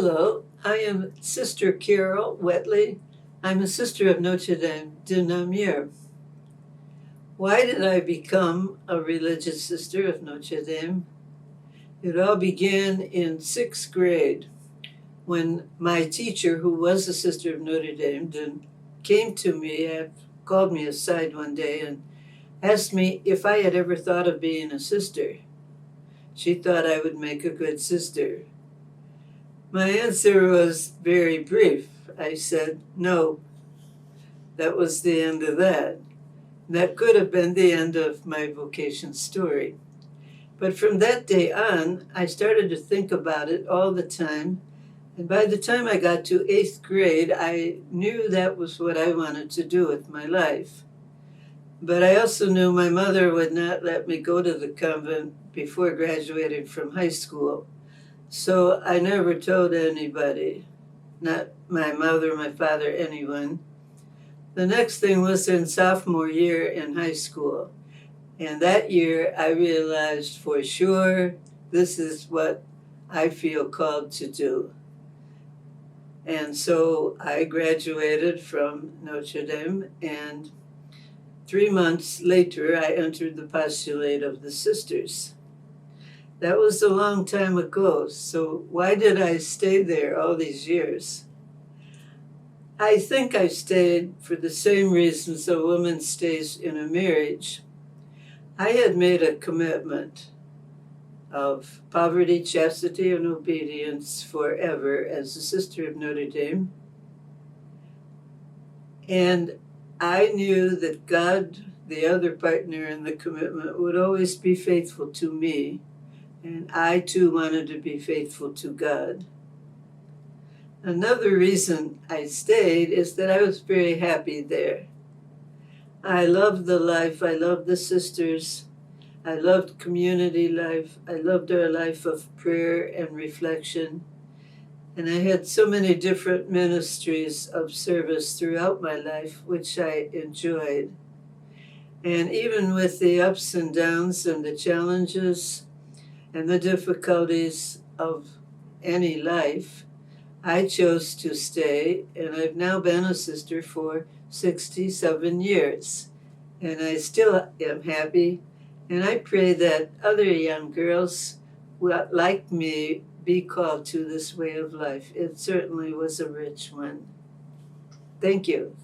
Hello, I am Sister Carol Wetli. I'm a sister of Notre Dame de Namur. Why did I become a religious sister of Notre Dame? It all began in sixth grade when my teacher, who was a sister of Notre Dame, came to me, called me aside one day and asked me if I had ever thought of being a sister. She thought I would make a good sister. My answer was very brief. I said, no. That was the end of that. That could have been the end of my vocation story. But from that day on, I started to think about it all the time. And by the time I got to eighth grade, I knew that was what I wanted to do with my life. But I also knew my mother would not let me go to the convent before graduating from high school. So I never told anybody, not my mother, my father, anyone. The next thing was in sophomore year in high school. And that year I realized for sure this is what I feel called to do. And so I graduated from Notre Dame, and 3 months later I entered the postulate of the sisters. That was a long time ago, so why did I stay there all these years? I think I stayed for the same reasons a woman stays in a marriage. I had made a commitment of poverty, chastity, and obedience forever as a sister of Notre Dame. And I knew that God, the other partner in the commitment, would always be faithful to me. And I too wanted to be faithful to God. Another reason I stayed is that I was very happy there. I loved the life, I loved the sisters, I loved community life, I loved our life of prayer and reflection. And I had so many different ministries of service throughout my life, which I enjoyed. And even with the ups and downs and the challenges and the difficulties of any life, I chose to stay, and I've now been a sister for 67 years. And I still am happy, and I pray that other young girls like me be called to this way of life. It certainly was a rich one. Thank you.